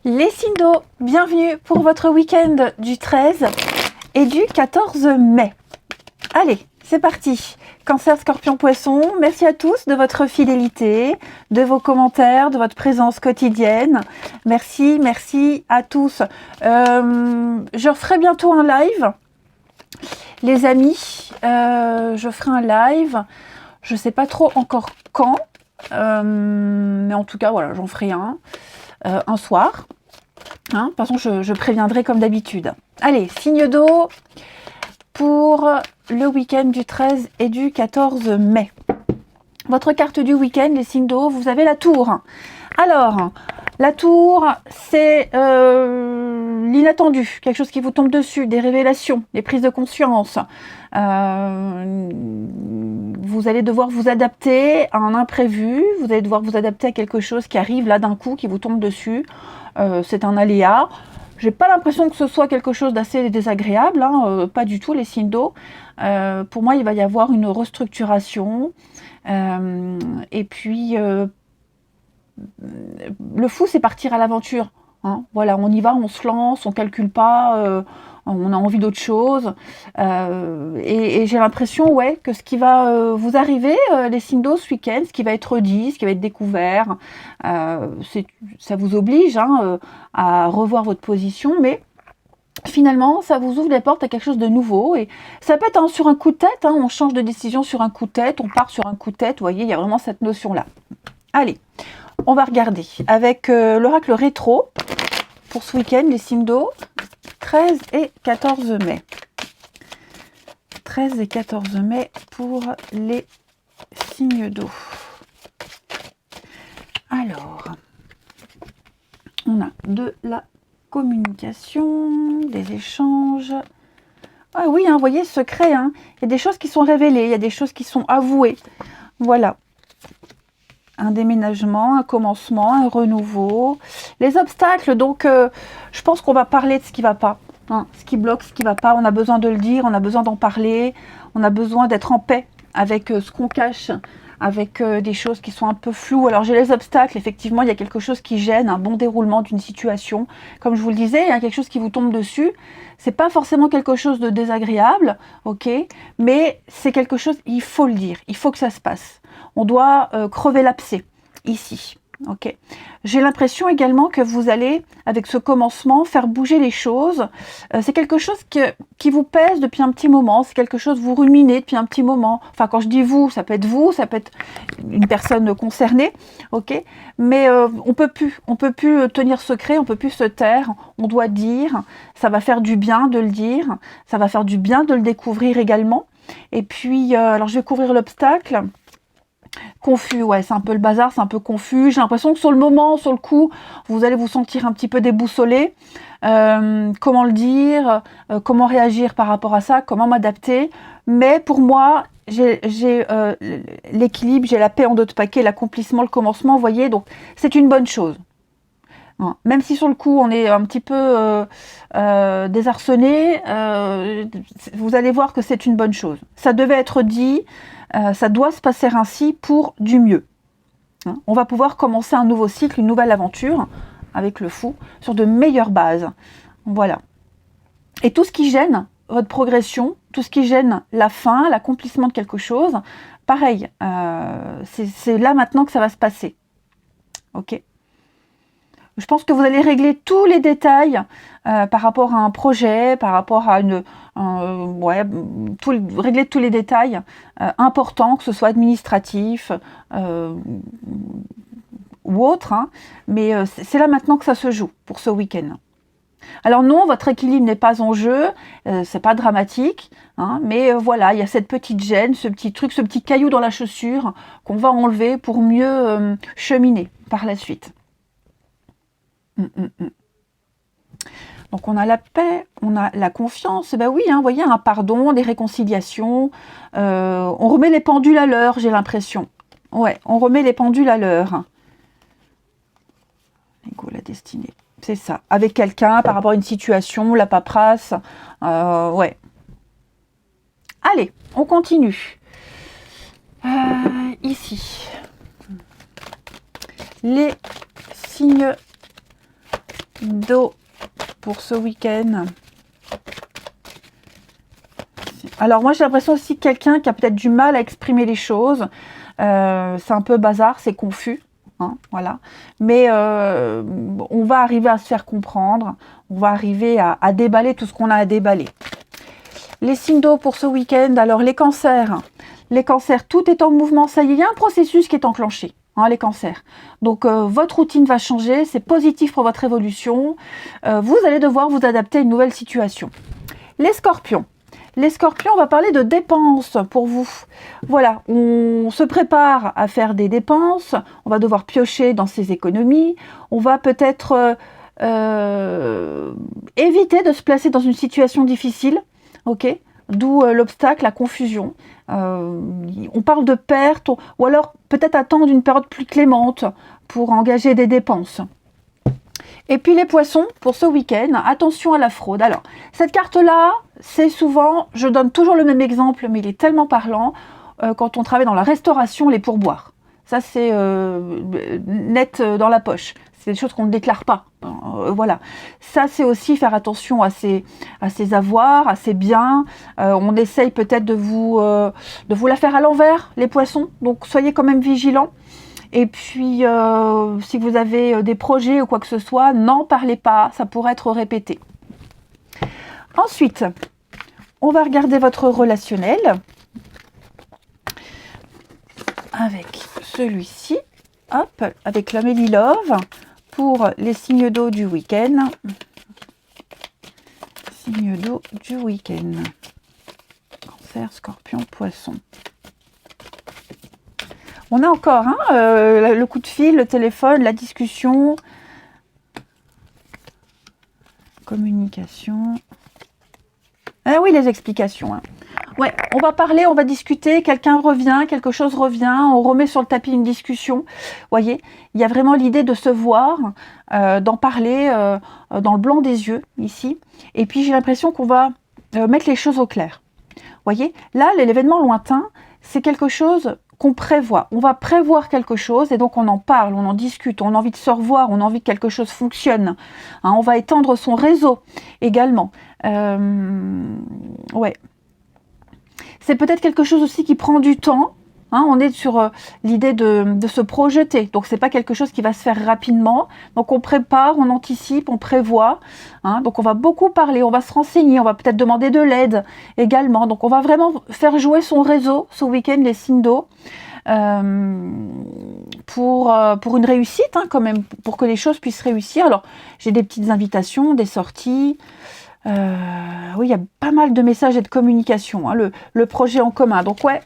Les signes d'eau, bienvenue pour votre week-end du 13 et du 14 mai. Allez, c'est parti. Cancer, Scorpion, Poisson, merci à tous de votre fidélité, de vos commentaires, de votre présence quotidienne. Merci, merci à tous. Je referai bientôt un live. Les amis, je ferai un live. Je ne sais pas trop encore quand, mais en tout cas, voilà, j'en ferai un soir. Hein, de toute façon, je préviendrai comme d'habitude. Allez, signe d'eau pour le week-end du 13 et du 14 mai. Votre carte du week-end, les signes d'eau, vous avez la tour. Alors, la tour, c'est l'inattendu, quelque chose qui vous tombe dessus, des révélations, des prises de conscience. Vous allez devoir vous adapter à un imprévu, vous allez devoir vous adapter à quelque chose qui arrive là d'un coup, qui vous tombe dessus. C'est un aléa. J'ai pas l'impression que ce soit quelque chose d'assez désagréable, hein, pas du tout les signes d'eau. Pour moi, il va y avoir une restructuration. Et puis, le fou, c'est partir à l'aventure. Hein. Voilà, on y va, on se lance, on calcule pas, on a envie d'autre chose. Et j'ai l'impression, ouais, que ce qui va vous arriver, les signes d'eau ce week-end, ce qui va être dit, ce qui va être découvert, ça vous oblige à revoir votre position, mais finalement, ça vous ouvre les portes à quelque chose de nouveau. Et ça peut être sur un coup de tête, on change de décision sur un coup de tête, on part sur un coup de tête, vous voyez, il y a vraiment cette notion-là. Allez, on va regarder avec l'oracle rétro pour ce week-end, les signes d'eau, 13 et 14 mai. 13 et 14 mai pour les signes d'eau. Alors, on a de la communication, des échanges. Ah oui, vous voyez, secret. Il y a des choses qui sont révélées, il y a des choses qui sont avouées. Voilà. Un déménagement, un commencement, un renouveau. Les obstacles, donc, je pense qu'on va parler de ce qui ne va pas. Ce qui bloque, ce qui ne va pas. On a besoin de le dire, on a besoin d'en parler. On a besoin d'être en paix avec ce qu'on cache, avec des choses qui sont un peu floues. Alors j'ai les obstacles, effectivement, il y a quelque chose qui gêne, un bon déroulement d'une situation. Comme je vous le disais, il y a quelque chose qui vous tombe dessus. C'est pas forcément quelque chose de désagréable, ok, mais c'est quelque chose, il faut le dire, il faut que ça se passe. On doit crever l'abcès, ici. Ok. J'ai l'impression également que vous allez, avec ce commencement, faire bouger les choses. C'est quelque chose qui vous pèse depuis un petit moment. C'est quelque chose que vous ruminez depuis un petit moment. Enfin, quand je dis vous, ça peut être une personne concernée. Ok. Mais on peut plus tenir secret, on peut plus se taire. On doit dire. Ça va faire du bien de le dire. Ça va faire du bien de le découvrir également. Et puis, alors je vais couvrir l'obstacle. Confus, ouais, c'est un peu le bazar, c'est un peu confus. J'ai l'impression que sur le moment, sur le coup, vous allez vous sentir un petit peu déboussolé. Comment le dire, comment réagir par rapport à ça, comment m'adapter. Mais pour moi, j'ai l'équilibre, j'ai la paix en 2 paquets, l'accomplissement, le commencement, vous voyez, donc c'est une bonne chose. Même si sur le coup, on est un petit peu désarçonné, vous allez voir que c'est une bonne chose. Ça devait être dit. Ça doit se passer ainsi pour du mieux. On va pouvoir commencer un nouveau cycle, une nouvelle aventure avec le fou sur de meilleures bases. Voilà. Et tout ce qui gêne votre progression, tout ce qui gêne la fin, l'accomplissement de quelque chose, pareil, c'est là maintenant que ça va se passer. Ok ? Je pense que vous allez régler tous les détails par rapport à un projet, par rapport à régler tous les détails importants, que ce soit administratif ou autre. Mais c'est là maintenant que ça se joue pour ce week-end. Alors non, votre équilibre n'est pas en jeu, c'est pas dramatique, mais voilà, il y a cette petite gêne, ce petit truc, ce petit caillou dans la chaussure qu'on va enlever pour mieux cheminer par la suite. Donc on a la paix, on a la confiance, ben oui, vous voyez, un pardon, des réconciliations, on remet les pendules à l'heure, j'ai l'impression. Ouais, on remet les pendules à l'heure. Ego, la destinée, c'est ça. Avec quelqu'un, par rapport à une situation, la paperasse, ouais. Allez, on continue. Ici, les signes signes pour ce week-end. Alors moi j'ai l'impression aussi que quelqu'un qui a peut-être du mal à exprimer les choses, c'est un peu bazar, c'est confus, hein, voilà. Mais on va arriver à se faire comprendre, on va arriver à déballer tout ce qu'on a à déballer. Les signes d'eau pour ce week-end, alors les cancers, tout est en mouvement, ça y est, il y a un processus qui est enclenché. Hein, les cancers. Donc votre routine va changer, c'est positif pour votre évolution. Vous allez devoir vous adapter à une nouvelle situation. Les scorpions, on va parler de dépenses pour vous. Voilà, on se prépare à faire des dépenses, on va devoir piocher dans ses économies, on va peut-être éviter de se placer dans une situation difficile, ok ? D'où l'obstacle, la confusion. On parle de perte, ou alors peut-être attendre une période plus clémente pour engager des dépenses. Et puis les poissons, pour ce week-end, attention à la fraude. Alors, cette carte-là, c'est souvent, je donne toujours le même exemple, mais il est tellement parlant, quand on travaille dans la restauration, les pourboires. Ça, c'est net dans la poche. C'est des choses qu'on ne déclare pas. Voilà. Ça, c'est aussi faire attention à ses avoirs, à ses biens. On essaye peut-être de vous la faire à l'envers, les poissons. Donc, soyez quand même vigilants. Et puis, si vous avez des projets ou quoi que ce soit, n'en parlez pas. Ça pourrait être répété. Ensuite, on va regarder votre relationnel. Avec celui-ci. Hop, avec l'Amélie Love. Pour les signes d'eau du week-end. Signes d'eau du week-end. Cancer, Scorpion, Poisson. On a encore le coup de fil, le téléphone, la discussion. Communication. Ah oui, les explications. Hein. Ouais, on va parler, on va discuter, quelqu'un revient, quelque chose revient, on remet sur le tapis une discussion. Vous voyez, il y a vraiment l'idée de se voir, d'en parler dans le blanc des yeux, ici. Et puis j'ai l'impression qu'on va mettre les choses au clair. Vous voyez, là, l'événement lointain, c'est quelque chose qu'on prévoit. On va prévoir quelque chose et donc on en parle, on en discute, on a envie de se revoir, on a envie que quelque chose fonctionne. Hein, on va étendre son réseau également. Ouais. C'est peut-être quelque chose aussi qui prend du temps. Hein, on est sur l'idée de se projeter. Donc, ce n'est pas quelque chose qui va se faire rapidement. Donc, on prépare, on anticipe, on prévoit. Hein, donc, on va beaucoup parler, on va se renseigner, on va peut-être demander de l'aide également. Donc, on va vraiment faire jouer son réseau ce week-end, les signes d'eau, pour une réussite, hein, quand même, pour que les choses puissent réussir. Alors, j'ai des petites invitations, des sorties. Oui, il y a pas mal de messages et de communication, hein, le projet en commun. Donc ouais,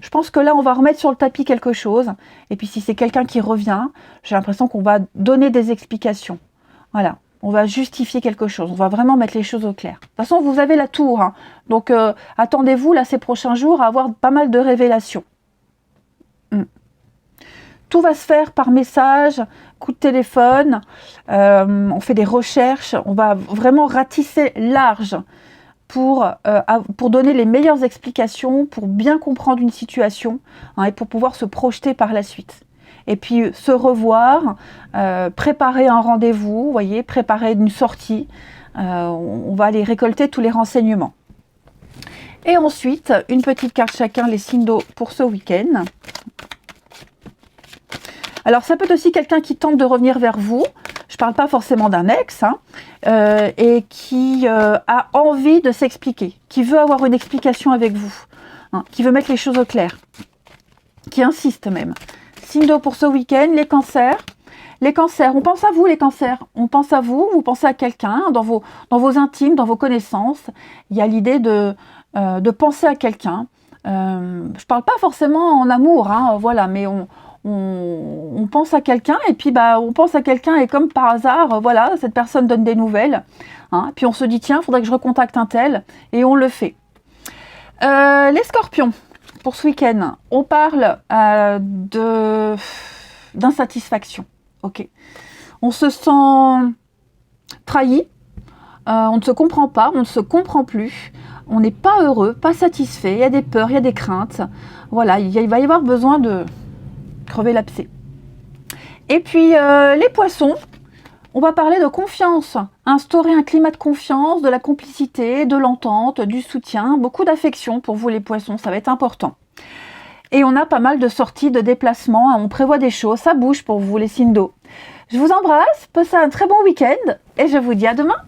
je pense que là, on va remettre sur le tapis quelque chose. Et puis si c'est quelqu'un qui revient, j'ai l'impression qu'on va donner des explications. Voilà, on va justifier quelque chose. On va vraiment mettre les choses au clair. De toute façon, vous avez la tour. Hein, donc attendez-vous, là, ces prochains jours, à avoir pas mal de révélations. Tout va se faire par message, coup de téléphone, on fait des recherches, on va vraiment ratisser large pour donner les meilleures explications, pour bien comprendre une situation, hein, et pour pouvoir se projeter par la suite. Et puis se revoir, préparer un rendez-vous, voyez, préparer une sortie, on va aller récolter tous les renseignements. Et ensuite, une petite carte chacun, les signes d'eau pour ce week-end. Alors, ça peut être aussi quelqu'un qui tente de revenir vers vous. Je ne parle pas forcément d'un ex, hein, et qui a envie de s'expliquer, qui veut avoir une explication avec vous, hein, qui veut mettre les choses au clair, qui insiste même. Signe d'eau pour ce week-end, les cancers. Les cancers, on pense à vous, les cancers. On pense à vous, vous pensez à quelqu'un, dans vos intimes, dans vos connaissances. Il y a l'idée de penser à quelqu'un. Je ne parle pas forcément en amour, hein, voilà, mais on pense à quelqu'un et puis on pense à quelqu'un et comme par hasard, voilà, cette personne donne des nouvelles. Hein, puis on se dit, tiens, il faudrait que je recontacte un tel et on le fait. Les scorpions, pour ce week-end, on parle d'insatisfaction. Ok. On se sent trahi, on ne se comprend pas, on ne se comprend plus. On n'est pas heureux, pas satisfait, il y a des peurs, il y a des craintes. Voilà, il va y avoir besoin de crever l'abcès. Et puis les poissons, On va parler de confiance, instaurer un climat de confiance, de la complicité, de l'entente, du soutien, beaucoup d'affection pour vous les poissons, ça va être important. Et on a pas mal de sorties, de déplacements, on prévoit des choses, ça bouge pour vous les signes d'eau. Je vous embrasse, passez un très bon week-end et je vous dis à demain.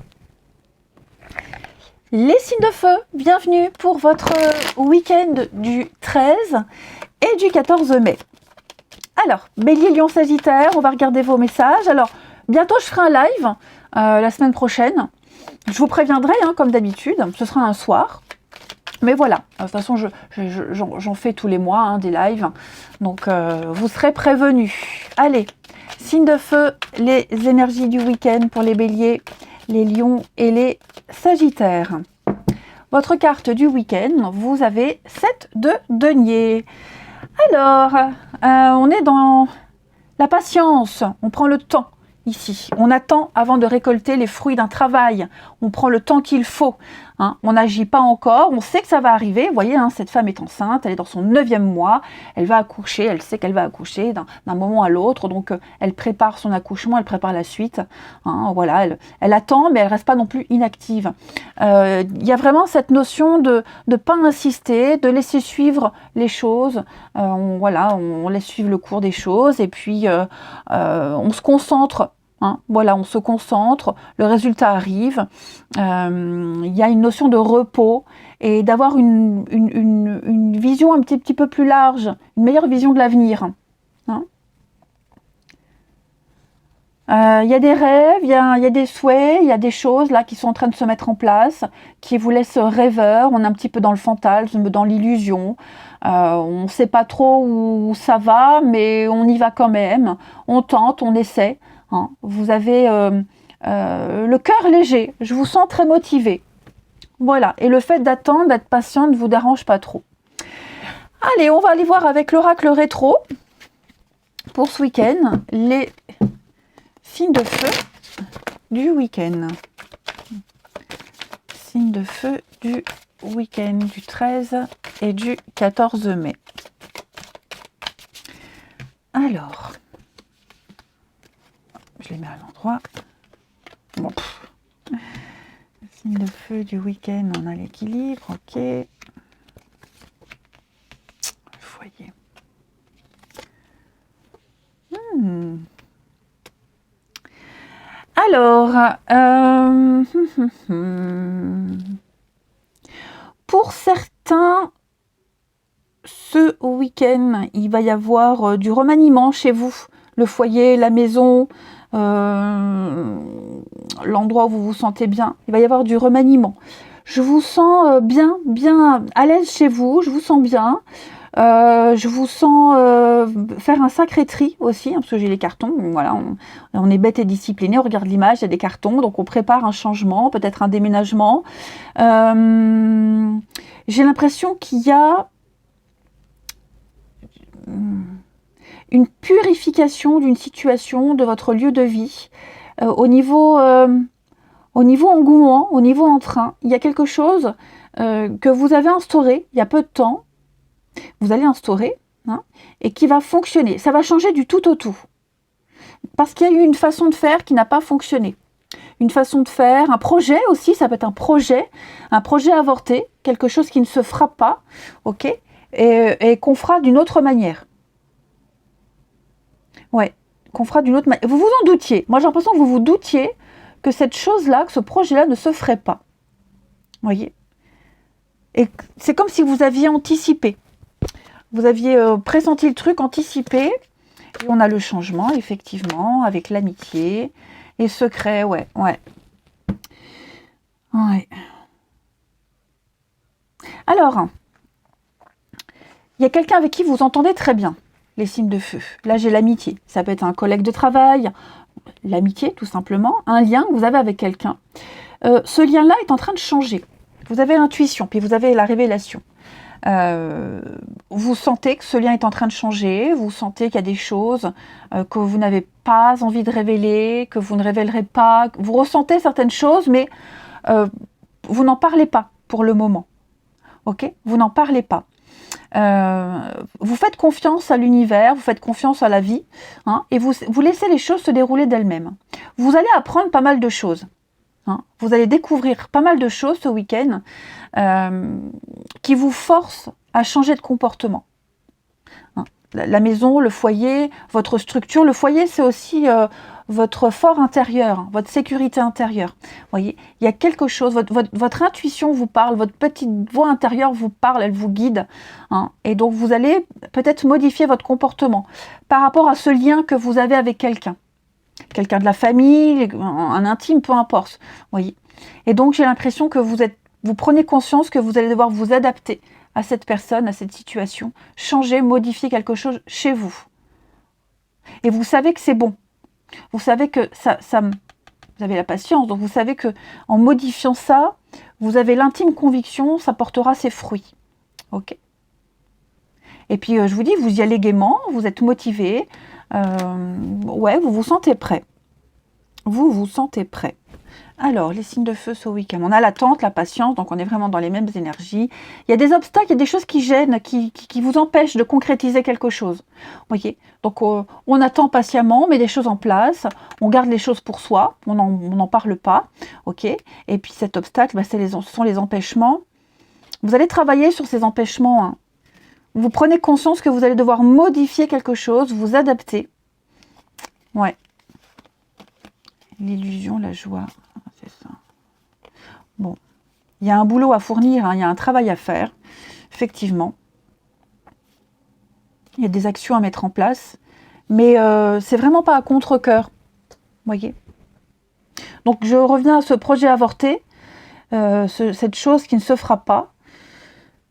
Les signes de feu, bienvenue pour votre week-end du 13 et du 14 mai. Alors, Bélier, Lion, Sagittaire, on va regarder vos messages. Alors, bientôt je ferai un live la semaine prochaine. Je vous préviendrai, hein, comme d'habitude, ce sera un soir. Mais voilà, de toute façon, j'en fais tous les mois, hein, des lives. Donc, vous serez prévenus. Allez, signe de feu, les énergies du week-end pour les béliers, les lions et les sagittaires. Votre carte du week-end, vous avez 7 de denier. Alors, on est dans la patience, on prend le temps. Ici, on attend avant de récolter les fruits d'un travail. On prend le temps qu'il faut. Hein. On n'agit pas encore. On sait que ça va arriver. Vous voyez, hein, cette femme est enceinte. Elle est dans son 9e mois. Elle va accoucher. Elle sait qu'elle va accoucher d'un moment à l'autre. Donc, elle prépare son accouchement. Elle prépare la suite. Hein, voilà, elle attend, mais elle ne reste pas non plus inactive. Il y a vraiment cette notion de ne pas insister, de laisser suivre les choses. On laisse suivre le cours des choses. Et puis, on se concentre. Hein, voilà, on se concentre, le résultat arrive, il y a une notion de repos et d'avoir une vision un petit peu plus large, une meilleure vision de l'avenir. Hein. Il y a des rêves, il y a des souhaits, il y a des choses là qui sont en train de se mettre en place, qui vous laissent rêveurs, on est un petit peu dans le fantasme, dans l'illusion, on ne sait pas trop où ça va, mais on y va quand même, on tente, on essaie. Hein. Vous avez le cœur léger, je vous sens très motivé. Voilà, et le fait d'attendre, d'être patient ne vous dérange pas trop. Allez, on va aller voir avec l'oracle rétro pour ce week-end, les signes de feu du week-end. Signes de feu du week-end du 13 et du 14 mai. Alors... je les mets à l'endroit. Bon. Signe de feu du week-end, on a l'équilibre, ok. Le foyer. Alors, pour certains, ce week-end, il va y avoir du remaniement chez vous. Le foyer, la maison, l'endroit où vous vous sentez bien, il va y avoir du remaniement. Je vous sens bien à l'aise chez vous, je vous sens bien. Je vous sens faire un sacré tri aussi, hein, parce que j'ai les cartons. Voilà, on est bête et discipliné, on regarde l'image, il y a des cartons, donc on prépare un changement, peut-être un déménagement. J'ai l'impression qu'il y a une purification d'une situation, de votre lieu de vie, au niveau engouement, au niveau entrain. Il y a quelque chose que vous avez instauré il y a peu de temps, vous allez instaurer, hein, et qui va fonctionner. Ça va changer du tout au tout. Parce qu'il y a eu une façon de faire qui n'a pas fonctionné. Une façon de faire, un projet aussi, ça peut être un projet avorté, quelque chose qui ne se fera pas, ok, et qu'on fera d'une autre manière. Ouais, qu'on fera d'une autre manière. Vous vous en doutiez. Moi, j'ai l'impression que vous vous doutiez que cette chose-là, que ce projet-là ne se ferait pas. Vous voyez ? Et c'est comme si vous aviez anticipé. Vous aviez pressenti le truc, anticipé. Et on a le changement, effectivement, avec l'amitié. Et secret, ouais. Alors, il y a quelqu'un avec qui vous entendez très bien. Les signes de feu. Là, j'ai l'amitié. Ça peut être un collègue de travail, l'amitié, tout simplement. Un lien que vous avez avec quelqu'un. Ce lien-là est en train de changer. Vous avez l'intuition, puis vous avez la révélation. Vous sentez que ce lien est en train de changer. Vous sentez qu'il y a des choses que vous n'avez pas envie de révéler, que vous ne révélerez pas. Vous ressentez certaines choses, mais vous n'en parlez pas pour le moment. Ok ? Vous n'en parlez pas. Vous faites confiance à l'univers, vous faites confiance à la vie, hein, et vous laissez les choses se dérouler d'elles-mêmes. Vous allez apprendre pas mal de choses. Hein. Vous allez découvrir pas mal de choses ce week-end qui vous forcent à changer de comportement. Hein. La maison, le foyer, votre structure. Le foyer, c'est aussi votre fort intérieur, votre sécurité intérieure. Vous voyez, il y a quelque chose, votre intuition vous parle, votre petite voix intérieure vous parle, elle vous guide. Hein, et donc, vous allez peut-être modifier votre comportement par rapport à ce lien que vous avez avec quelqu'un. Quelqu'un de la famille, un intime, peu importe. Voyez. Et donc, j'ai l'impression que vous prenez conscience que vous allez devoir vous adapter à cette personne, à cette situation, changer, modifier quelque chose chez vous. Et vous savez que c'est bon. Vous savez que vous avez la patience, donc vous savez que en modifiant ça, vous avez l'intime conviction, ça portera ses fruits. Ok. Et puis je vous dis, vous y allez gaiement, vous êtes motivé, ouais, vous vous sentez prêt. Vous vous sentez prêt. Alors, les signes de feu ce week-end. On a l'attente, la patience, donc on est vraiment dans les mêmes énergies. Il y a des obstacles, il y a des choses qui gênent, qui vous empêchent de concrétiser quelque chose. Vous voyez? Donc, on attend patiemment, on met des choses en place, on garde les choses pour soi, on n'en parle pas. Ok? Et puis, cet obstacle, bah, ce sont les empêchements. Vous allez travailler sur ces empêchements. Hein. Vous prenez conscience que vous allez devoir modifier quelque chose, vous adapter. Ouais. L'illusion, la joie. C'est ça. Bon, il y a un boulot à fournir, hein, il y a un travail à faire, effectivement. Il y a des actions à mettre en place, mais c'est vraiment pas à contre-cœur, voyez. Donc je reviens à ce projet avorté, cette chose qui ne se fera pas.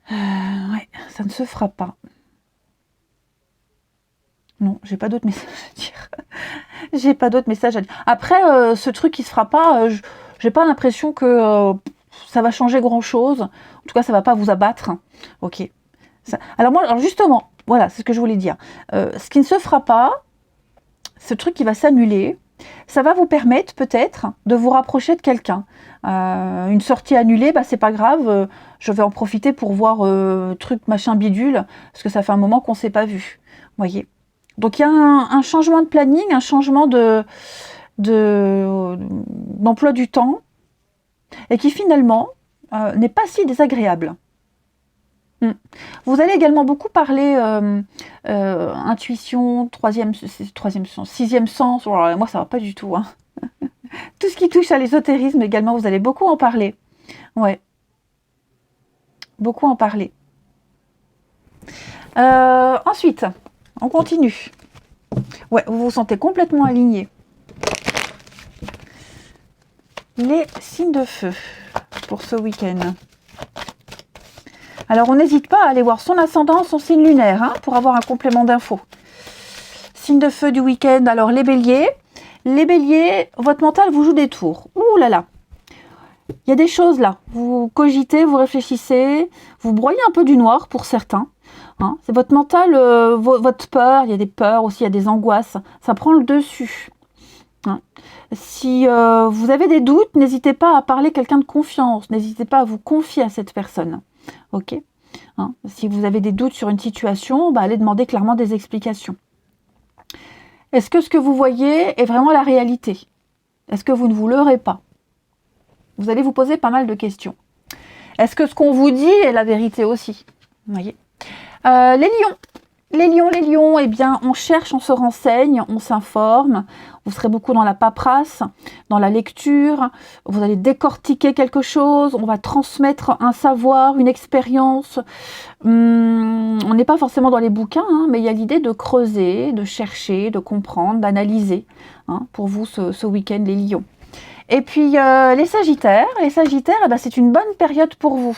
Ouais, ça ne se fera pas. Non, j'ai pas d'autres messages à dire. J'ai pas d'autres messages à dire. Après, ce truc qui se fera pas, j'ai pas l'impression que ça va changer grand-chose. En tout cas, ça va pas vous abattre. Ok. Alors justement, voilà, c'est ce que je voulais dire. Ce qui ne se fera pas, ce truc qui va s'annuler, ça va vous permettre peut-être de vous rapprocher de quelqu'un. Une sortie annulée, bah c'est pas grave. Je vais en profiter pour voir truc machin bidule, parce que ça fait un moment qu'on s'est pas vu. Voyez. Donc il y a un changement de planning, un changement d'emploi du temps, et qui finalement n'est pas si désagréable. Vous allez également beaucoup parler intuition, troisième sens, sixième sens. Alors, moi ça va pas du tout. Hein. Tout ce qui touche à l'ésotérisme également, vous allez beaucoup en parler. Ouais, beaucoup en parler. Ensuite, on continue. Ouais, vous vous sentez complètement aligné. Les signes de feu pour ce week-end. Alors, on n'hésite pas à aller voir son ascendant, son signe lunaire, hein, pour avoir un complément d'infos. Signe de feu du week-end, alors les béliers. Les béliers, votre mental vous joue des tours. Ouh là là. Il y a des choses là. Vous cogitez, vous réfléchissez, vous broyez un peu du noir pour certains. Hein. C'est votre mental, votre peur, il y a des peurs aussi, il y a des angoisses. Ça prend le dessus. Hein. Si vous avez des doutes, n'hésitez pas à parler à quelqu'un de confiance. N'hésitez pas à vous confier à cette personne. Ok. Hein. Si vous avez des doutes sur une situation, bah, allez demander clairement des explications. Est-ce que ce que vous voyez est vraiment la réalité? Est-ce que vous ne vous leurrez pas? Vous allez vous poser pas mal de questions. Est-ce que ce qu'on vous dit est la vérité aussi? Vous voyez. Les lions, eh bien, on cherche, on se renseigne, on s'informe. Vous serez beaucoup dans la paperasse, dans la lecture. Vous allez décortiquer quelque chose. On va transmettre un savoir, une expérience. On n'est pas forcément dans les bouquins, hein, mais il y a l'idée de creuser, de chercher, de comprendre, d'analyser. Hein, pour vous, ce week-end, les lions. Et puis, les sagittaires, eh ben, c'est une bonne période pour vous.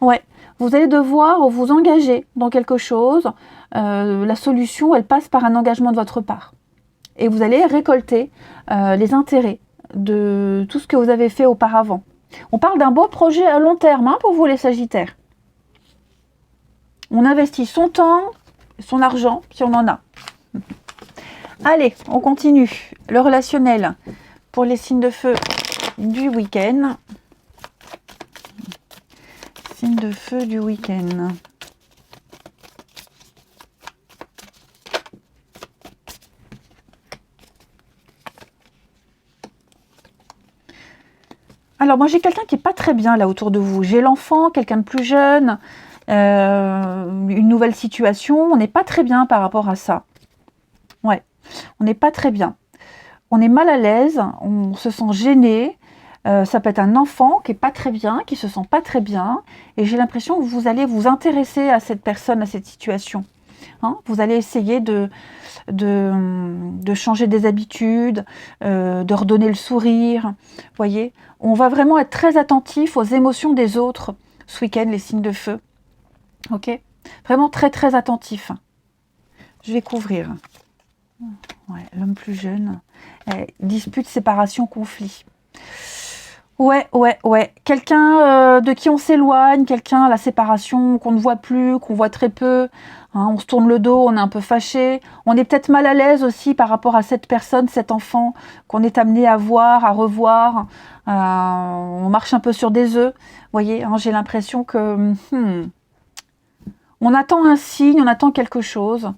Ouais. Vous allez devoir vous engager dans quelque chose. La solution, elle passe par un engagement de votre part. Et vous allez récolter les intérêts de tout ce que vous avez fait auparavant. On parle d'un beau projet à long terme, hein, pour vous les sagittaires. On investit son temps, son argent, si on en a. Allez, on continue. Le relationnel pour les signes de feu du week-end. Signe de feu du week-end. Alors moi j'ai quelqu'un qui n'est pas très bien là autour de vous. J'ai l'enfant, quelqu'un de plus jeune, une nouvelle situation. On n'est pas très bien par rapport à ça. Ouais, on n'est pas très bien. On est mal à l'aise, on se sent gêné. Ça peut être un enfant qui n'est pas très bien, qui se sent pas très bien. Et j'ai l'impression que vous allez vous intéresser à cette personne, à cette situation. Hein, vous allez essayer de changer des habitudes, de redonner le sourire. Voyez, on va vraiment être très attentif aux émotions des autres ce week-end, les signes de feu. Ok, vraiment très très attentif. Je vais couvrir. Ouais, l'homme plus jeune. Dispute, séparation, conflit. Ouais. Quelqu'un de qui on s'éloigne, quelqu'un à la séparation qu'on ne voit plus, qu'on voit très peu. Hein, on se tourne le dos, on est un peu fâché. On est peut-être mal à l'aise aussi par rapport à cette personne, cet enfant qu'on est amené à voir, à revoir. On marche un peu sur des œufs. Vous voyez, hein, j'ai l'impression que on attend un signe, on attend quelque chose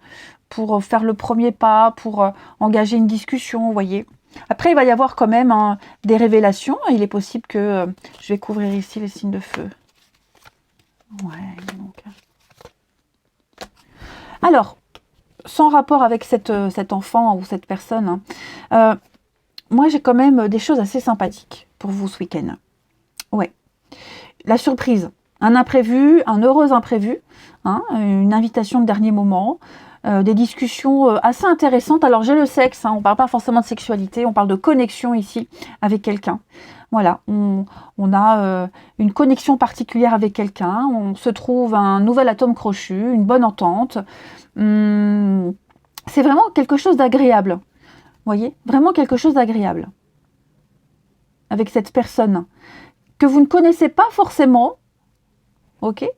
pour faire le premier pas, pour engager une discussion, vous voyez. Après, il va y avoir quand même des révélations. Il est possible que... je vais couvrir ici les signes de feu. Ouais, donc... Alors, sans rapport avec cet enfant ou cette personne, moi, j'ai quand même des choses assez sympathiques pour vous ce week-end. Ouais. La surprise. Un imprévu, un heureux imprévu. Hein, une invitation de dernier moment. Des discussions assez intéressantes. Alors j'ai le sexe, hein, on ne parle pas forcément de sexualité, on parle de connexion ici avec quelqu'un. Voilà, on a une connexion particulière avec quelqu'un, on se trouve un nouvel atome crochu, une bonne entente. C'est vraiment quelque chose d'agréable, vous voyez, vraiment quelque chose d'agréable avec cette personne que vous ne connaissez pas forcément, ok,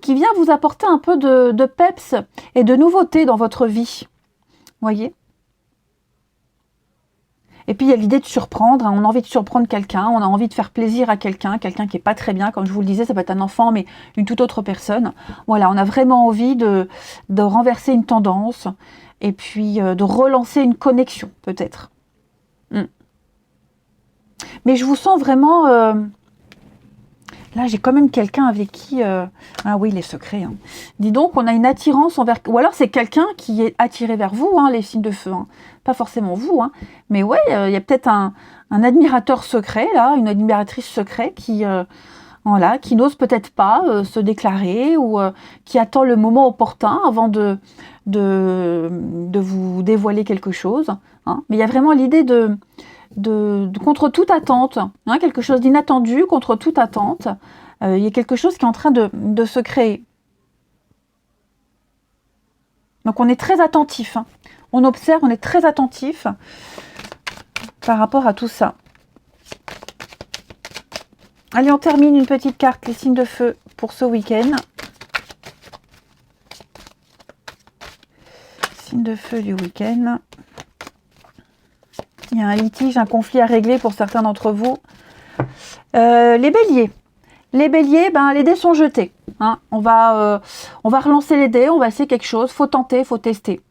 qui vient vous apporter un peu de peps et de nouveauté dans votre vie. Voyez ? Et puis il y a l'idée de surprendre, hein, on a envie de surprendre quelqu'un, on a envie de faire plaisir à quelqu'un qui n'est pas très bien, comme je vous le disais, ça peut être un enfant, mais une toute autre personne. Voilà, on a vraiment envie de renverser une tendance, et puis de relancer une connexion, peut-être. Mais je vous sens vraiment... Là, j'ai quand même quelqu'un avec qui... Ah oui, les secrets. Hein. Dis donc, on a une attirance envers... Ou alors, c'est quelqu'un qui est attiré vers vous, hein, les signes de feu. Hein. Pas forcément vous. Hein. Mais ouais, il y a peut-être un admirateur secret, là, une admiratrice secrète qui n'ose peut-être pas se déclarer ou qui attend le moment opportun avant de vous dévoiler quelque chose. Hein. Mais il y a vraiment l'idée de contre toute attente, hein, quelque chose d'inattendu contre toute attente. Il y a quelque chose qui est en train de se créer. Donc on est très attentif. Hein. On observe, on est très attentif par rapport à tout ça. Allez, on termine une petite carte, les signes de feu pour ce week-end. Signes de feu du week-end. Il y a un litige, un conflit à régler pour certains d'entre vous. Les béliers. Les béliers, les dés sont jetés. Hein. On va relancer les dés, on va essayer quelque chose. Faut tenter, faut tester.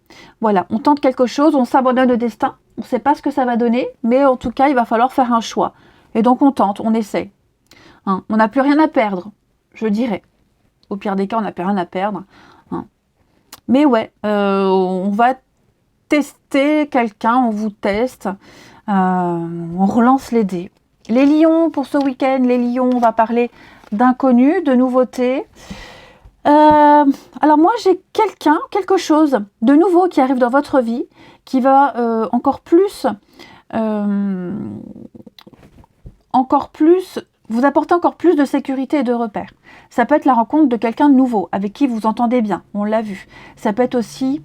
Voilà, on tente quelque chose, on s'abandonne au destin. On ne sait pas ce que ça va donner, mais en tout cas, il va falloir faire un choix. Et donc, on tente, on essaie. Hein. On n'a plus rien à perdre, je dirais. Au pire des cas, on n'a plus rien à perdre. Hein. Mais ouais, on va tester quelqu'un, on vous teste, on relance les dés. Les lions, pour ce week-end, les lions, on va parler d'inconnus, de nouveautés. Alors moi, j'ai quelque chose de nouveau qui arrive dans votre vie, qui va encore plus vous apporter encore plus de sécurité et de repères. Ça peut être la rencontre de quelqu'un de nouveau, avec qui vous entendez bien, on l'a vu. Ça peut être aussi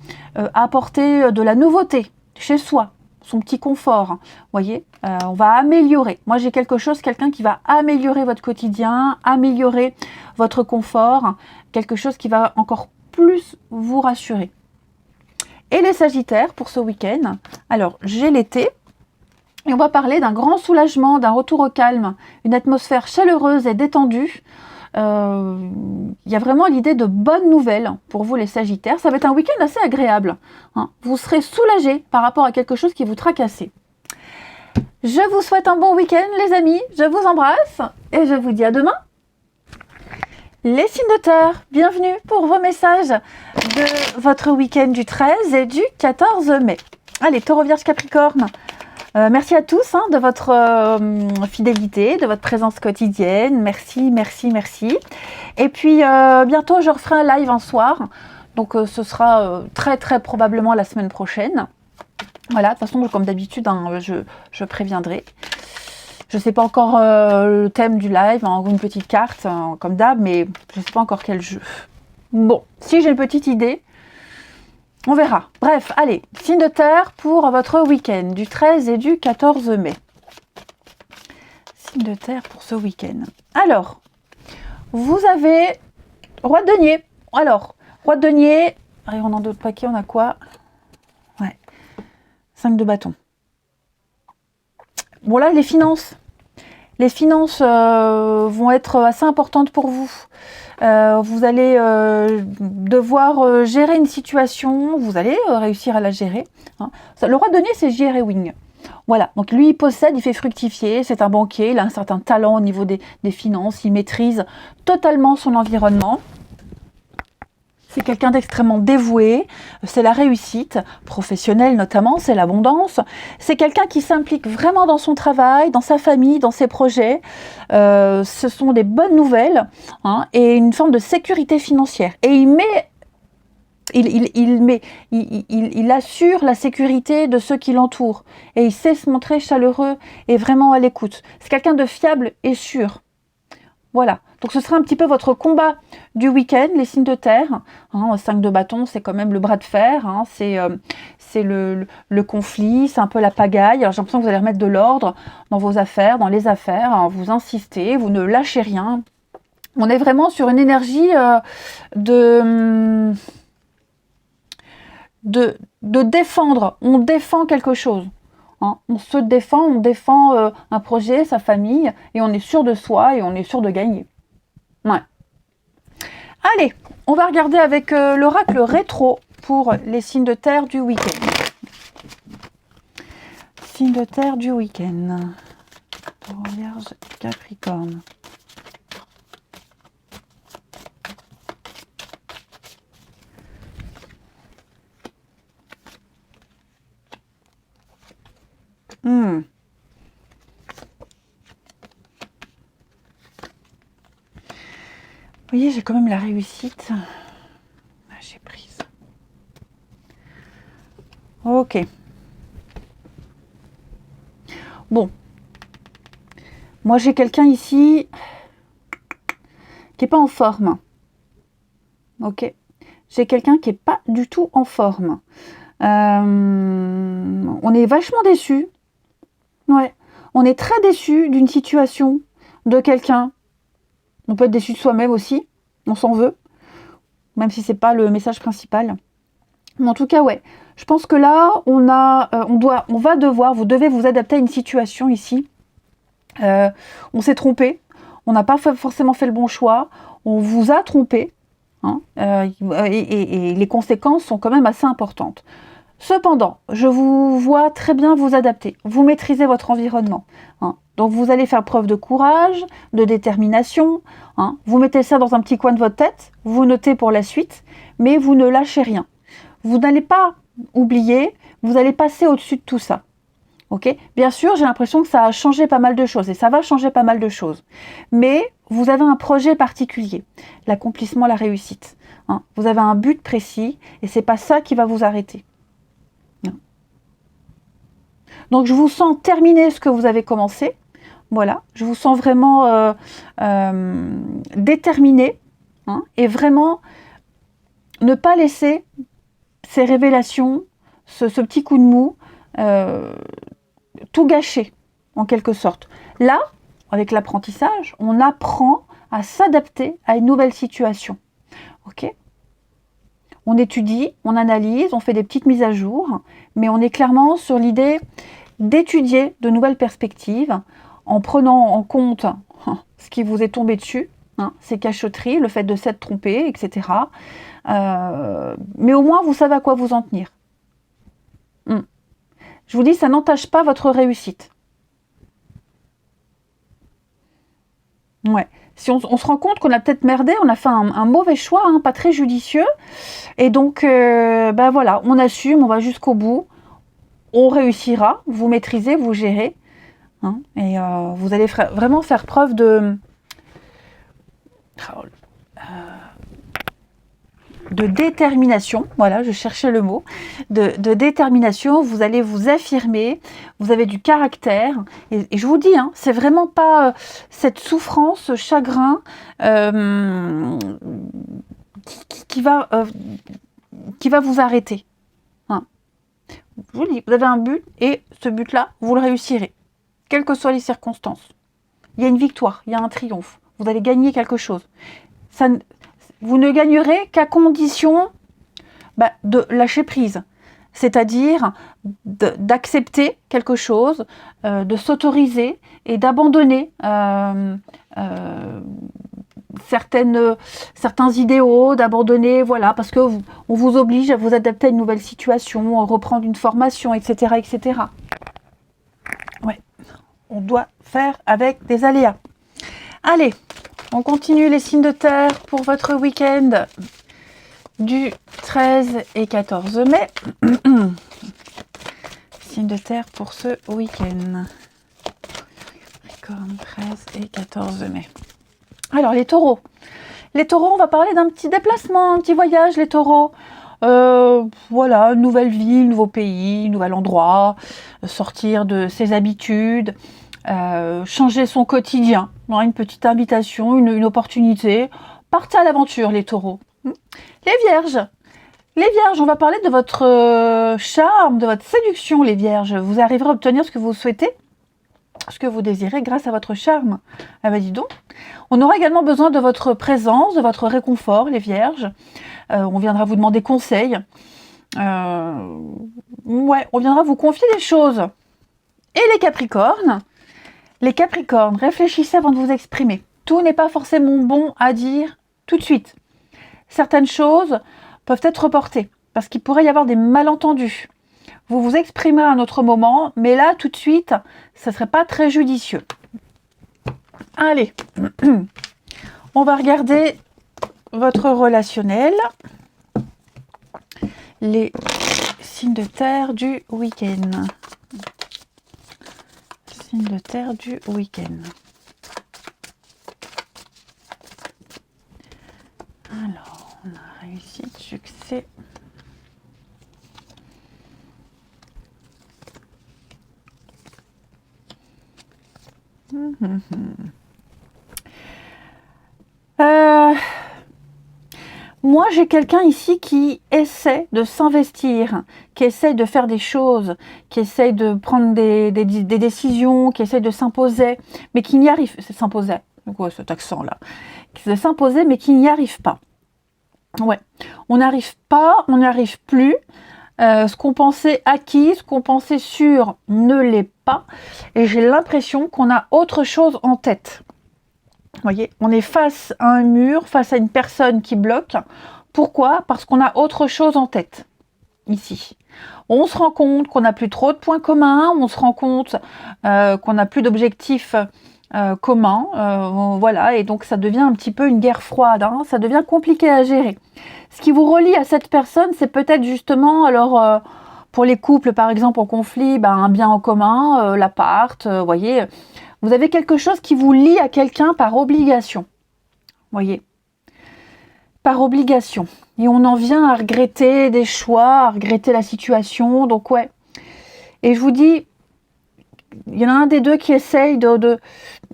apporter de la nouveauté chez soi, son petit confort. Hein. Vous voyez, on va améliorer. Moi, j'ai quelqu'un qui va améliorer votre quotidien, améliorer votre confort, quelque chose qui va encore plus vous rassurer. Et les Sagittaires, pour ce week-end, alors j'ai l'été, et on va parler d'un grand soulagement, d'un retour au calme, une atmosphère chaleureuse et détendue. Il y a vraiment l'idée de bonnes nouvelles pour vous les Sagittaires. Ça va être un week-end assez agréable. Hein. Vous serez soulagés par rapport à quelque chose qui vous tracassait. Je vous souhaite un bon week-end, les amis. Je vous embrasse et je vous dis à demain. Les signes de terre, bienvenue pour vos messages de votre week-end du 13 et du 14 mai. Allez, Taureau, Vierge, Capricorne. Merci à tous de votre fidélité, de votre présence quotidienne. Merci, merci, merci. Et puis, bientôt, je referai un live un soir. Donc, ce sera très, très probablement la semaine prochaine. Voilà, de toute façon, comme d'habitude, je préviendrai. Je ne sais pas encore le thème du live, une petite carte, comme d'hab, mais je ne sais pas encore quel jeu. Bon, si j'ai une petite idée, on verra. Bref, allez, signe de terre pour votre week-end du 13 et du 14 mai. Signe de terre pour ce week-end. Alors, vous avez Roi de denier. Alors, Roi de denier, allez, on en a d'autres paquets, on a quoi? Ouais, 5 de bâton. Bon là, les finances. Les finances vont être assez importantes pour vous. Vous allez devoir gérer une situation, vous allez réussir à la gérer. Le roi de denier, c'est J.R. Ewing. Voilà, donc lui, il possède, il fait fructifier, c'est un banquier, il a un certain talent au niveau des finances, il maîtrise totalement son environnement. C'est quelqu'un d'extrêmement dévoué, c'est la réussite professionnelle notamment, c'est l'abondance. C'est quelqu'un qui s'implique vraiment dans son travail, dans sa famille, dans ses projets. Ce sont des bonnes nouvelles et une forme de sécurité financière. Et il assure la sécurité de ceux qui l'entourent. Et il sait se montrer chaleureux et vraiment à l'écoute. C'est quelqu'un de fiable et sûr. Voilà, donc ce sera un petit peu votre combat du week-end, les signes de terre. 5 de bâton, c'est quand même le bras de fer, c'est le conflit, c'est un peu la pagaille. Alors j'ai l'impression que vous allez remettre de l'ordre dans vos affaires, dans les affaires. Vous insistez, vous ne lâchez rien. On est vraiment sur une énergie de défendre. On défend quelque chose. On se défend, on défend un projet, sa famille, et on est sûr de soi et on est sûr de gagner. Ouais. Allez, on va regarder avec l'oracle rétro pour les signes de terre du week-end. Signes de terre du week-end. Vierge, Capricorne. Vous voyez, j'ai quand même la réussite. J'ai prise. Ok. Bon. Moi, j'ai quelqu'un ici qui n'est pas en forme. Ok. J'ai quelqu'un qui n'est pas du tout en forme. On est vachement déçus. Ouais. On est très déçus d'une situation, de quelqu'un. On peut être déçu de soi-même aussi, on s'en veut, même si c'est pas le message principal. Mais en tout cas, ouais, je pense que là, vous devez vous adapter à une situation ici. On s'est trompé, on n'a pas forcément fait le bon choix, on vous a trompé, et les conséquences sont quand même assez importantes. Cependant, je vous vois très bien vous adapter, vous maîtrisez votre environnement. Donc vous allez faire preuve de courage, de détermination. Vous mettez ça dans un petit coin de votre tête, vous notez pour la suite, mais vous ne lâchez rien. Vous n'allez pas oublier, vous allez passer au-dessus de tout ça. Ok ? Bien sûr, j'ai l'impression que ça a changé pas mal de choses, et ça va changer pas mal de choses. Mais vous avez un projet particulier, l'accomplissement, la réussite. Vous avez un but précis, et c'est pas ça qui va vous arrêter. Donc je vous sens terminer ce que vous avez commencé. Voilà, je vous sens vraiment déterminé et vraiment ne pas laisser ces révélations, ce petit coup de mou, tout gâcher en quelque sorte. Là, avec l'apprentissage, on apprend à s'adapter à une nouvelle situation. Ok ? On étudie, on analyse, on fait des petites mises à jour, mais on est clairement sur l'idée d'étudier de nouvelles perspectives en prenant en compte ce qui vous est tombé dessus, ces cachotteries, le fait de s'être trompé, etc. Mais au moins, vous savez à quoi vous en tenir. Je vous dis, ça n'entache pas votre réussite. Ouais. Si on se rend compte qu'on a peut-être merdé, on a fait un mauvais choix, hein, pas très judicieux. Et donc, ben voilà, on assume, on va jusqu'au bout. On réussira, vous maîtrisez, vous gérez. Hein, et vous allez vraiment faire preuve de détermination, voilà, je cherchais le mot, de détermination, vous allez vous affirmer, vous avez du caractère, et je vous dis, hein, c'est vraiment pas cette souffrance, ce chagrin qui va vous arrêter. Hein. Je vous dis, vous avez un but, et ce but-là, vous le réussirez, quelles que soient les circonstances. Il y a une victoire, il y a un triomphe, vous allez gagner quelque chose. Vous ne gagnerez qu'à condition de lâcher prise, c'est-à-dire d'accepter quelque chose, de s'autoriser et d'abandonner certains idéaux, d'abandonner, voilà, parce que on vous oblige à vous adapter à une nouvelle situation, à reprendre une formation, etc., etc. Ouais, on doit faire avec des aléas. Allez, on continue les signes de terre pour votre week-end du 13 et 14 mai. Signes de terre pour ce week-end. Capricorne, 13 et 14 mai. Alors, les taureaux. Les taureaux, on va parler d'un petit déplacement, un petit voyage, les taureaux. Voilà, une nouvelle ville, nouveau pays, nouvel endroit, sortir de ses habitudes, changer son quotidien. Une petite invitation, une opportunité. Partez à l'aventure, les taureaux. Les vierges. Les vierges, on va parler de votre charme, de votre séduction, les vierges. Vous arriverez à obtenir ce que vous souhaitez, ce que vous désirez grâce à votre charme. Ah bah dis donc. On aura également besoin de votre présence, de votre réconfort, les vierges. On viendra vous demander conseil. Ouais, on viendra vous confier des choses. Et les capricornes. Les capricornes, réfléchissez avant de vous exprimer. Tout n'est pas forcément bon à dire tout de suite. Certaines choses peuvent être reportées parce qu'il pourrait y avoir des malentendus. Vous vous exprimerez à un autre moment, mais là, tout de suite, ça ne serait pas très judicieux. Allez, on va regarder votre relationnel. Les signes de terre du week-end. Signes de terre du week-end. Alors, on a réussite, succès. Moi, j'ai quelqu'un ici qui essaie de s'investir, qui essaie de faire des choses, qui essaie de prendre des décisions, qui essaie de s'imposer, mais qui n'y arrive. C'est s'imposer. Quoi cet accent-là? Qui se s'imposer, mais qui n'y arrive pas. Ouais. On n'arrive pas, on n'y arrive plus. Ce qu'on pensait acquis, ce qu'on pensait sûr ne l'est pas. Et j'ai l'impression qu'on a autre chose en tête. Vous voyez, on est face à un mur, face à une personne qui bloque. Pourquoi? Parce qu'on a autre chose en tête, ici. On se rend compte qu'on n'a plus trop de points communs, on se rend compte qu'on n'a plus d'objectifs communs, voilà, et donc ça devient un petit peu une guerre froide, hein, ça devient compliqué à gérer. Ce qui vous relie à cette personne, c'est peut-être justement, alors, pour les couples, par exemple, en conflit, un bien en commun, l'appart, voyez, vous avez quelque chose qui vous lie à quelqu'un par obligation. Voyez, par obligation. Et on en vient à regretter des choix, à regretter la situation. Donc ouais. Et je vous dis, il y en a un des deux qui essaye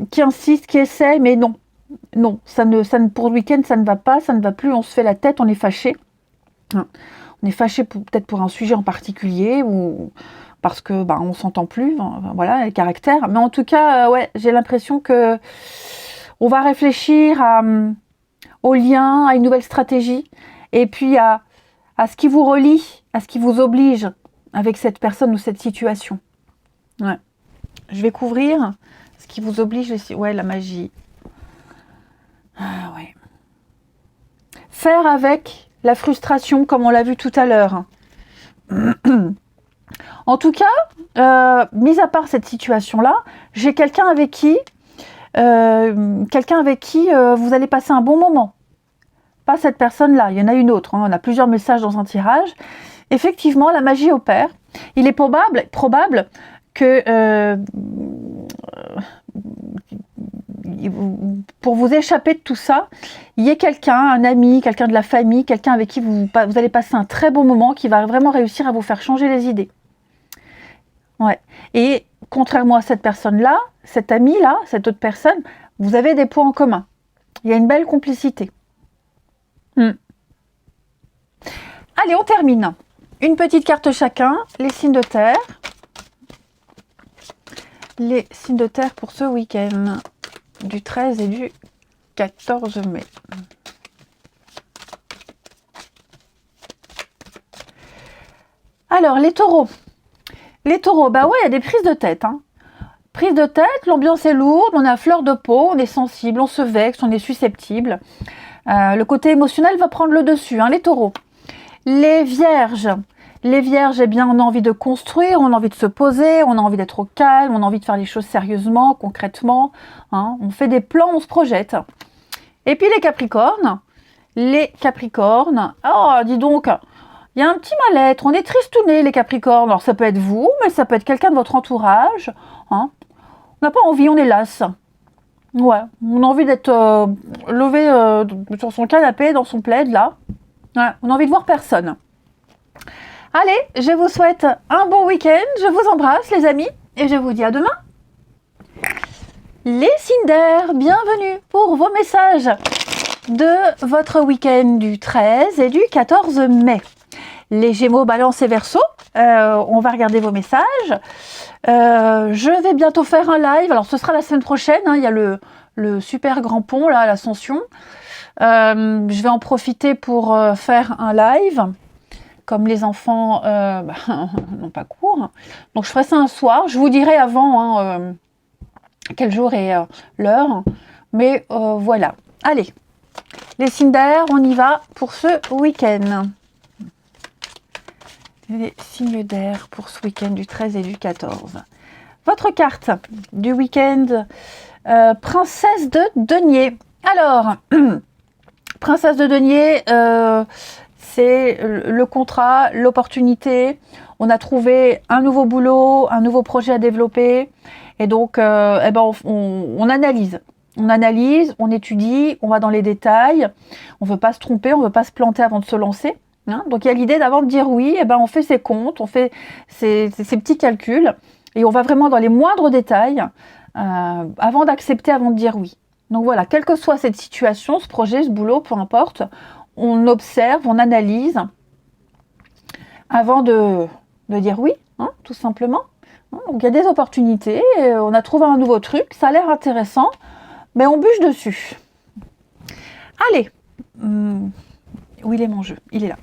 qui insiste, qui essaye, mais non. Non, ça ne, pour le week-end, ça ne va pas, ça ne va plus, on se fait la tête, on est fâché. On est fâché peut-être pour un sujet en particulier, ou parce que on s'entend plus, voilà, les caractères. Mais en tout cas, ouais, j'ai l'impression que on va réfléchir au lien, à une nouvelle stratégie, et puis à ce qui vous relie, à ce qui vous oblige avec cette personne ou cette situation. Ouais. Je vais couvrir ce qui vous oblige, ouais, la magie. Ah ouais. Faire avec la frustration, comme on l'a vu tout à l'heure. En tout cas, mis à part cette situation-là, j'ai quelqu'un avec qui quelqu'un avec qui vous allez passer un bon moment. Pas cette personne-là, il y en a une autre, hein. On a plusieurs messages dans un tirage. Effectivement, la magie opère. Il est probable que pour vous échapper de tout ça, il y ait quelqu'un, un ami, quelqu'un de la famille, quelqu'un avec qui vous allez passer un très bon moment, qui va vraiment réussir à vous faire changer les idées. Ouais. Et contrairement à cette personne-là, cet ami-là, cette autre personne, vous avez des points en commun. Il y a une belle complicité. Allez, on termine. Une petite carte chacun, les signes de terre. Les signes de terre pour ce week-end du 13 et du 14 mai. Alors, les taureaux. Les taureaux, bah ouais, il y a des prises de tête. Hein. Prise de tête, l'ambiance est lourde, on est à fleur de peau, on est sensible, on se vexe, on est susceptible. Le côté émotionnel va prendre le dessus, hein, les taureaux. Les vierges, eh bien, on a envie de construire, on a envie de se poser, on a envie d'être au calme, on a envie de faire les choses sérieusement, concrètement. Hein, on fait des plans, on se projette. Et puis les capricornes, oh, dis donc, il y a un petit mal-être, on est tristounés les capricornes. Alors ça peut être vous, mais ça peut être quelqu'un de votre entourage. Hein. On n'a pas envie, on est las. Ouais, on a envie d'être levé sur son canapé, dans son plaid, là. Ouais, on a envie de voir personne. Allez, je vous souhaite un bon week-end, je vous embrasse les amis, et je vous dis à demain. Les signes d'air, bienvenue pour vos messages de votre week-end du 13 et du 14 mai. Les Gémeaux, Balance et Verseau, on va regarder vos messages. Je vais bientôt faire un live, alors ce sera la semaine prochaine, hein, il y a le super grand pont, là, l'Ascension. Je vais en profiter pour faire un live, comme les enfants n'ont pas cours. Donc je ferai ça un soir, je vous dirai avant hein, quel jour et l'heure. Mais voilà, allez, les signes d'air, on y va pour ce week-end. Les signes d'air pour ce week-end du 13 et du 14. Votre carte du week-end, princesse de denier. Alors, princesse de denier, c'est le contrat, l'opportunité. On a trouvé un nouveau boulot, un nouveau projet à développer. Et donc, on analyse. On analyse, on étudie, on va dans les détails. On ne veut pas se tromper, on ne veut pas se planter avant de se lancer. Hein, donc il y a l'idée d'avant de dire oui, on fait ses comptes, on fait ses petits calculs et on va vraiment dans les moindres détails avant d'accepter, avant de dire oui. Donc voilà, quelle que soit cette situation, ce projet, ce boulot, peu importe, on observe, on analyse avant de dire oui, hein, tout simplement. Donc il y a des opportunités, on a trouvé un nouveau truc, ça a l'air intéressant, mais on bûche dessus. Allez, où il est mon jeu? Il est là.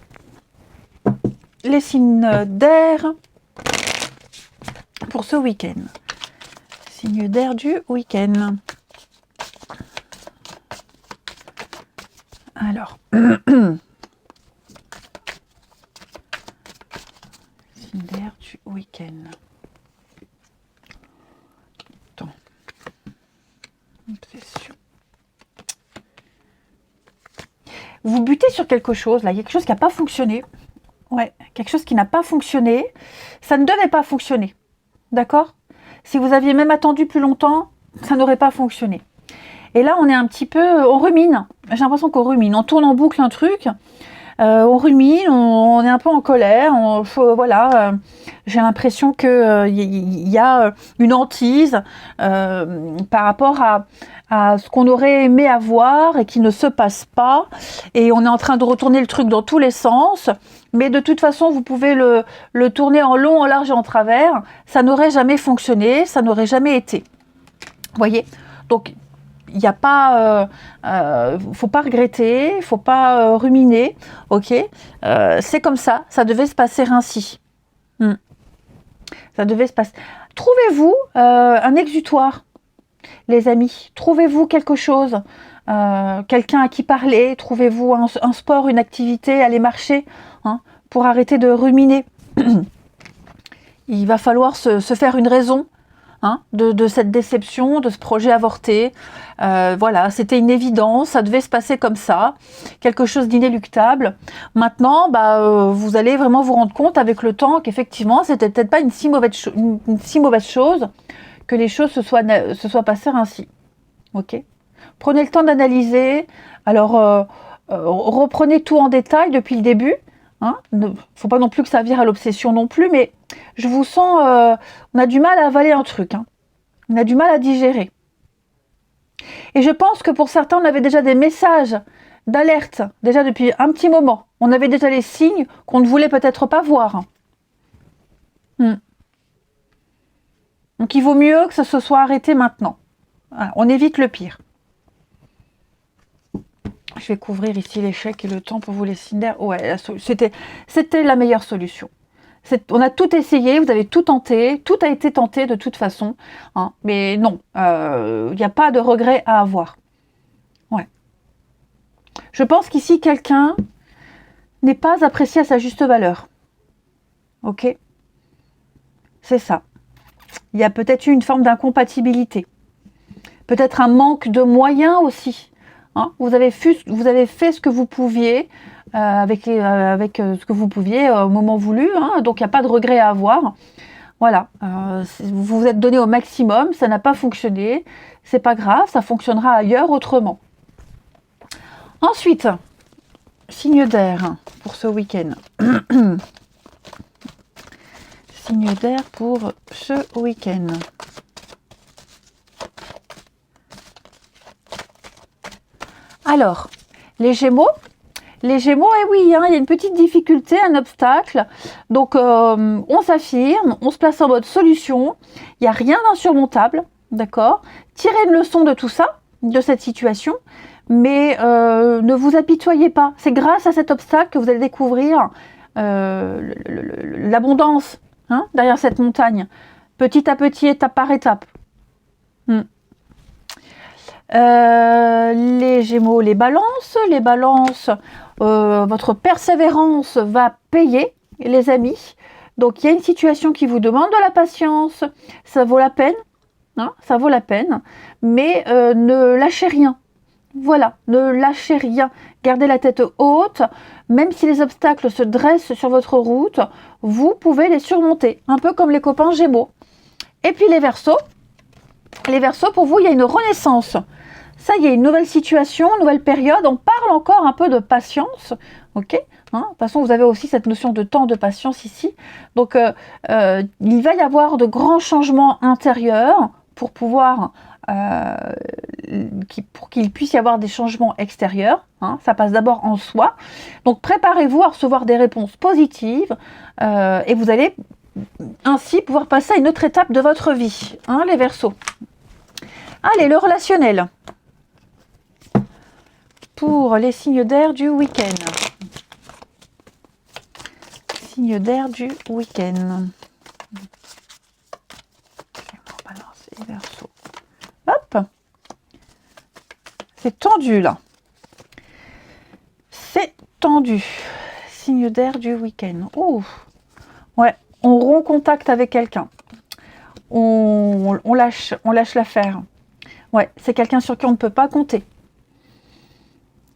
Les signes d'air pour ce week-end. Signes d'air du week-end. Alors, signes d'air du week-end. Attends. Obsession. Vous butez sur quelque chose, là, il y a quelque chose qui n'a pas fonctionné. Ouais, quelque chose qui n'a pas fonctionné. Ça ne devait pas fonctionner. D'accord? Si vous aviez même attendu plus longtemps, ça n'aurait pas fonctionné. Et là, on est un petit peu... On rumine. J'ai l'impression qu'on rumine. On tourne en boucle un truc. On rumine, on est un peu en colère. Voilà. J'ai l'impression qu'il y a une hantise par rapport à ce qu'on aurait aimé avoir et qui ne se passe pas. Et on est en train de retourner le truc dans tous les sens. Mais de toute façon, vous pouvez le tourner en long, en large et en travers. Ça n'aurait jamais fonctionné, ça n'aurait jamais été. Vous voyez? Donc, il n'y a pas... faut pas regretter, il faut pas ruminer. Ok? C'est comme ça, ça devait se passer ainsi. Ça devait se passer... Trouvez-vous un exutoire, les amis. Trouvez-vous quelque chose. Quelqu'un à qui parler. Trouvez-vous un sport, une activité, aller marcher. Hein, pour arrêter de ruminer. Il va falloir se faire une raison hein, de cette déception, de ce projet avorté. Voilà, c'était une évidence, ça devait se passer comme ça, quelque chose d'inéluctable. Maintenant, vous allez vraiment vous rendre compte avec le temps qu'effectivement, c'était peut-être pas une si mauvaise chose que les choses se soient passées ainsi. Ok ? Prenez le temps d'analyser. Alors, reprenez tout en détail depuis le début. Hein, faut pas non plus que ça vire à l'obsession non plus, mais je vous sens, on a du mal à avaler un truc, hein. On a du mal à digérer. Et je pense que pour certains, on avait déjà des messages d'alerte, déjà depuis un petit moment. On avait déjà les signes qu'on ne voulait peut-être pas voir. Donc il vaut mieux que ça se soit arrêté maintenant. Voilà, on évite le pire. Je vais couvrir ici l'échec et le temps pour vous les signes d'air. Ouais, c'était la meilleure solution. On a tout essayé, vous avez tout tenté, tout a été tenté de toute façon. Hein, mais non, il n'y a pas de regret à avoir. Ouais. Je pense qu'ici, quelqu'un n'est pas apprécié à sa juste valeur. Ok ? C'est ça. Il y a peut-être eu une forme d'incompatibilité. Peut-être un manque de moyens aussi. Hein, vous avez fait ce que vous pouviez avec ce que vous pouviez au moment voulu, hein, donc il n'y a pas de regret à avoir. Voilà, vous vous êtes donné au maximum, ça n'a pas fonctionné, c'est pas grave, ça fonctionnera ailleurs autrement. Ensuite, signe d'air pour ce week-end. Signe d'air pour ce week-end. Alors, les Gémeaux, eh oui, hein, il y a une petite difficulté, un obstacle. Donc, on s'affirme, on se place en mode solution. Il n'y a rien d'insurmontable, d'accord ? Tirez une leçon de tout ça, de cette situation, mais ne vous apitoyez pas. C'est grâce à cet obstacle que vous allez découvrir l'abondance, hein, derrière cette montagne, petit à petit, étape par étape. Les Gémeaux, les balances, votre persévérance va payer, les amis. Donc il y a une situation qui vous demande de la patience, ça vaut la peine, hein, ça vaut la peine, mais ne lâchez rien. Voilà, ne lâchez rien. Gardez la tête haute, même si les obstacles se dressent sur votre route, vous pouvez les surmonter, un peu comme les copains Gémeaux. Et puis les Verseaux, pour vous, il y a une renaissance. Ça y est, une nouvelle situation, nouvelle période. On parle encore un peu de patience, ok, hein, de toute façon, vous avez aussi cette notion de temps de patience ici. Donc, il va y avoir de grands changements intérieurs pour pouvoir, pour qu'il puisse y avoir des changements extérieurs. Hein, ça passe d'abord en soi. Donc, préparez-vous à recevoir des réponses positives et vous allez ainsi pouvoir passer à une autre étape de votre vie, hein, les Verseaux. Allez, le relationnel. Pour les signes d'air du week-end. Signes d'air du week-end. On va balancer les Verseaux. Hop. C'est tendu là. C'est tendu. Signe d'air du week-end. Oh. Ouais, on rompt contact avec quelqu'un. On lâche l'affaire. Ouais, c'est quelqu'un sur qui on ne peut pas compter.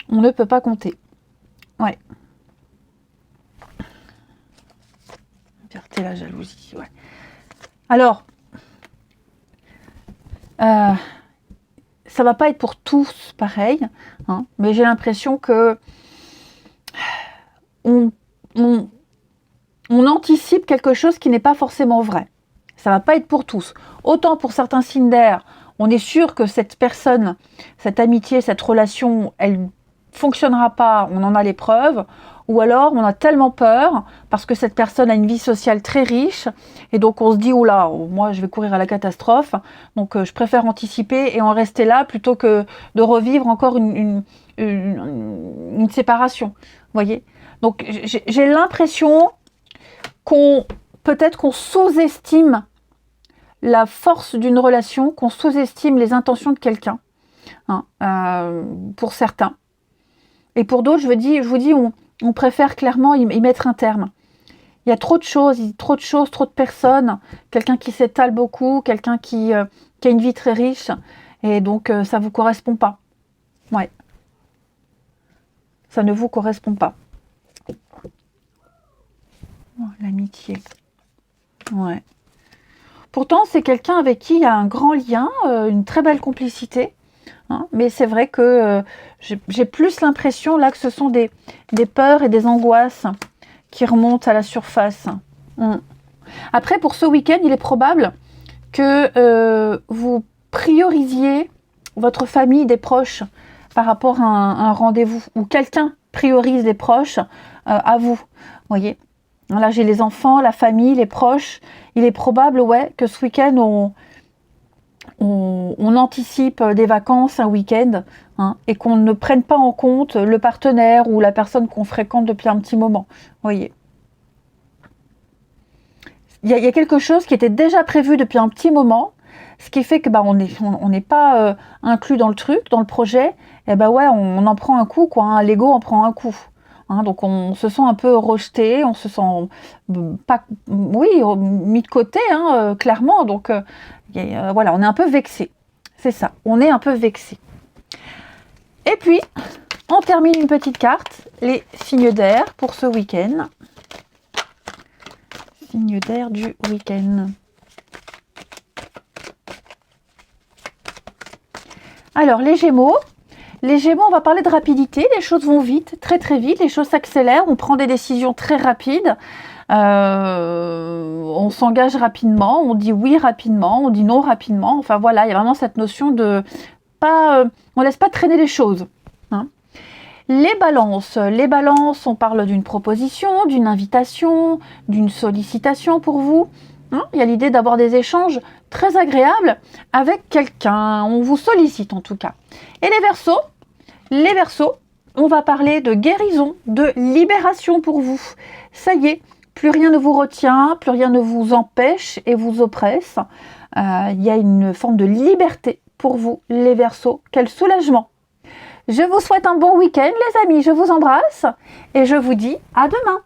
On ne peut pas compter. Ouais. Fierté, la jalousie, ouais. Alors, ça va pas être pour tous pareil, hein, mais j'ai l'impression que on anticipe quelque chose qui n'est pas forcément vrai. Ça va pas être pour tous. Autant pour certains signes d'air, on est sûr que cette personne, cette amitié, cette relation, elle fonctionnera pas, on en a les preuves, ou alors on a tellement peur parce que cette personne a une vie sociale très riche et donc on se dit oula, moi je vais courir à la catastrophe, donc je préfère anticiper et en rester là plutôt que de revivre encore une séparation, vous voyez. Donc j'ai l'impression peut-être qu'on sous-estime la force d'une relation, qu'on sous-estime les intentions de quelqu'un, hein, pour certains. Et pour d'autres, je vous dis, on préfère clairement y mettre un terme. Il y a trop de choses, trop de personnes. Quelqu'un qui s'étale beaucoup, quelqu'un qui a une vie très riche. Et donc, ça ne vous correspond pas. Ouais. Ça ne vous correspond pas. Oh, l'amitié. Ouais. Pourtant, c'est quelqu'un avec qui il y a un grand lien, une très belle complicité. Hein, mais c'est vrai que j'ai plus l'impression là que ce sont des peurs et des angoisses qui remontent à la surface. Après, pour ce week-end, il est probable que vous priorisiez votre famille, des proches, par rapport à un rendez-vous, ou quelqu'un priorise les proches à vous. Vous voyez, là j'ai les enfants, la famille, les proches. Il est probable, ouais, que ce week-end on anticipe des vacances, un week-end, hein, et qu'on ne prenne pas en compte le partenaire ou la personne qu'on fréquente depuis un petit moment. Vous voyez, il y a quelque chose qui était déjà prévu depuis un petit moment, ce qui fait que on n'est pas inclus dans le truc, dans le projet. Et ouais, on en prend un coup, quoi. Hein, l'ego en prend un coup. Hein, donc on se sent un peu rejeté, on se sent pas, oui, mis de côté, hein, clairement. Donc voilà, on est un peu vexé. C'est ça, on est un peu vexé. Et puis, on termine une petite carte, les signes d'air pour ce week-end. Signes d'air du week-end. Alors, les Gémeaux. Les Gémeaux, on va parler de rapidité. Les choses vont vite, très très vite. Les choses s'accélèrent. On prend des décisions très rapides. On s'engage rapidement. On dit oui rapidement. On dit non rapidement. Enfin voilà, il y a vraiment cette notion de pas. On laisse pas traîner les choses. Hein. Les balances, on parle d'une proposition, d'une invitation, d'une sollicitation pour vous. Hein, il y a l'idée d'avoir des échanges très agréables avec quelqu'un. On vous sollicite en tout cas. Et les Verseaux, on va parler de guérison, de libération pour vous. Ça y est, plus rien ne vous retient, plus rien ne vous empêche et vous oppresse. Il y a une forme de liberté pour vous, les Verseaux. Quel soulagement! Je vous souhaite un bon week-end, les amis. Je vous embrasse et je vous dis à demain.